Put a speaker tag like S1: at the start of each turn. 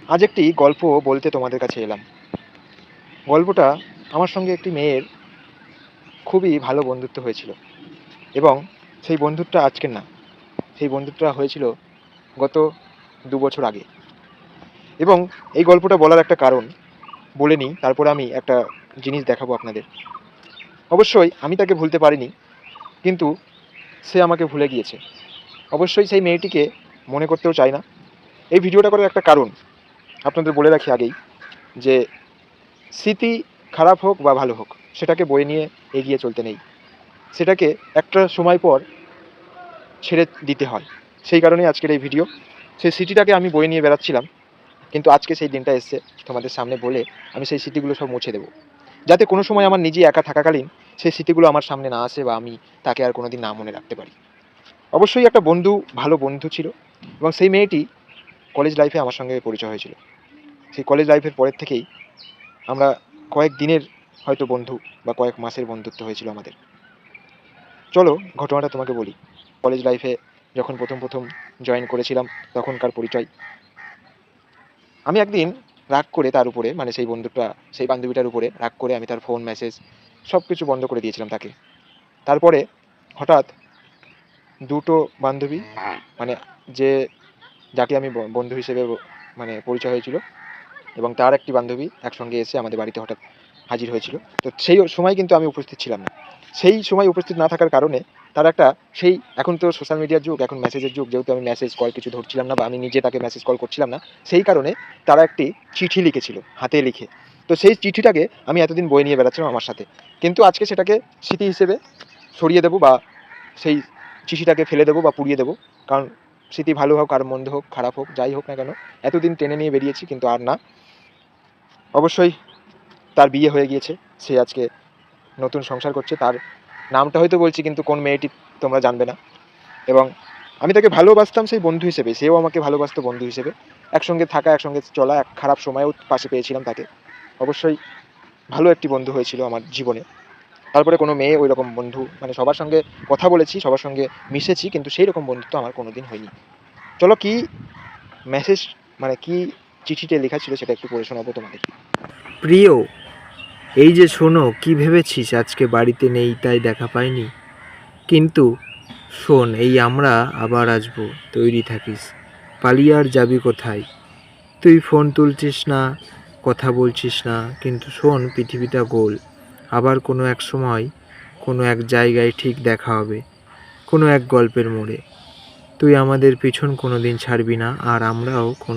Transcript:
S1: আজ একটি গল্প বলতে তোমাদের কাছে এলাম। গল্পটা আমার সঙ্গে একটি মেয়ের খুবই ভালো বন্ধুত্ব হয়েছিল এবং সেই বন্ধুত্বটা আজকের না, সেই বন্ধুত্বটা হয়েছিল গত ২ বছর আগে। এবং এই গল্পটা বলার একটা কারণ বলে নিই, তারপরে আমি একটা জিনিস দেখাবো আপনাদের। অবশ্যই আমি তাকে ভুলতে পারিনি, কিন্তু সে আমাকে ভুলে গিয়েছে। অবশ্যই সেই মেয়েটিকে মনে করতেও চাই না। এই ভিডিওটা করার একটা কারণ আপনাদের বলে রাখি আগেই, যে স্মৃতি খারাপ হোক বা ভালো হোক, সেটাকে বয়ে নিয়ে এগিয়ে চলতে নেই, সেটাকে একটা সময় পর ছেড়ে দিতে হয়। সেই কারণেই আজকের এই ভিডিও। সেই স্মৃতিটাকে আমি বয়ে নিয়ে বেড়াচ্ছিলাম, কিন্তু আজকে সেই দিনটা এসছে তোমাদের সামনে বলে আমি সেই স্মৃতিগুলো সব মুছে দেবো, যাতে কোনো সময় আমার নিজে একা থাকাকালীন সেই স্মৃতিগুলো আমার সামনে না আসে বা আমি তাকে আর কোনোদিন না মনে রাখতে পারি। অবশ্যই একটা বন্ধু, ভালো বন্ধু ছিল, এবং সেই মেয়েটি কলেজ লাইফে আমার সঙ্গে পরিচয় হয়েছিল। সেই কলেজ লাইফের পরের থেকেই আমরা কয়েক দিনের হয়তো বন্ধু বা কয়েক মাসের বন্ধুত্ব হয়েছিল আমাদের। চলো ঘটনাটা তোমাকে বলি। কলেজ লাইফে যখন প্রথম জয়েন করেছিলাম তখনকার পরিচয়। আমি একদিন রাগ করে তার উপরে, মানে সেই বন্ধুটা, সেই বান্ধবীটার উপরে রাগ করে আমি তার ফোন, মেসেজ সব কিছু বন্ধ করে দিয়েছিলাম তাকে। তারপরে হঠাৎ দুটো বান্ধবী, মানে যে যাকে আমি বন্ধু হিসেবে মানে পরিচয় হয়েছিল, এবং তার একটি বান্ধবী একসঙ্গে এসে আমাদের বাড়িতে হঠাৎ হাজির হয়েছিল। তো সেই সময় কিন্তু আমি উপস্থিত ছিলাম না। সেই সময় উপস্থিত না থাকার কারণে তার একটা, সেই এখন তো সোশ্যাল মিডিয়ার যুগ, এখন মেসেজের যুগ, যেহেতু আমি মেসেজ কল কিছু ধরছিলাম না বা আমি নিজে তাকে মেসেজ কল করছিলাম না, সেই কারণে তারা একটি চিঠি লিখেছিল হাতে লিখে। তো সেই চিঠিটাকে আমি এতদিন বয়ে নিয়ে বেড়াচ্ছিলাম আমার সাথে, কিন্তু আজকে সেটাকে স্মৃতি হিসেবে সরিয়ে দেবো বা সেই চিঠিটাকে ফেলে দেবো বা পুড়িয়ে দেবো। কারণ স্মৃতি ভালো হোক আর মন্দ হোক, খারাপ হোক, যাই হোক না কেন, এতদিন টেনে নিয়ে বেরিয়েছি, কিন্তু আর না। অবশ্যই তার বিয়ে হয়ে গিয়েছে, সে আজকে নতুন সংসার করছে। তার নামটা হয়তো বলছি, কিন্তু কোন মেয়েটি তোমরা জানবে না। এবং আমি তাকে ভালোবাসতাম সেই বন্ধু হিসেবে, সেও আমাকে ভালোবাসতো বন্ধু হিসেবে। একসঙ্গে থাকা, একসঙ্গে চলা, এক খারাপ সময়েও পাশে পেয়েছিলাম তাকে। অবশ্যই ভালো একটি বন্ধু হয়েছিল আমার জীবনে। তারপরে কোনো মেয়ে ওই রকম বন্ধু, মানে সবার সঙ্গে কথা বলেছি, সবার সঙ্গে মিশেছি, কিন্তু সেই রকম বন্ধুত্ব আমার কোনোদিন হয়নি। চলো কি মেসেজ, মানে কি চিঠিতে লেখা ছিল সেটা একটু পড়ে শোনাবো তোমাদের।
S2: প্রিয়, এই যে শোনো, কি ভেবেছিস আজকে বাড়িতে নেই তাই দেখা পাইনি? কিন্তু শোন, এই আমরা আবার আসবো, তৈরি থাকিস। পালিয়ে আর যাবি কোথায়? তুই ফোন তুলছিস না, কথা বলছিস না, কিন্তু শোন, পৃথিবীটা গোল। আবার কোনো এক সময়, কোনো এক জায়গায় ঠিক দেখা হবে, কোনো এক গল্পের মোড়ে। তুই আমাদের পিছন কোনো দিন ছাড়বি না, আর আমরাও কোনো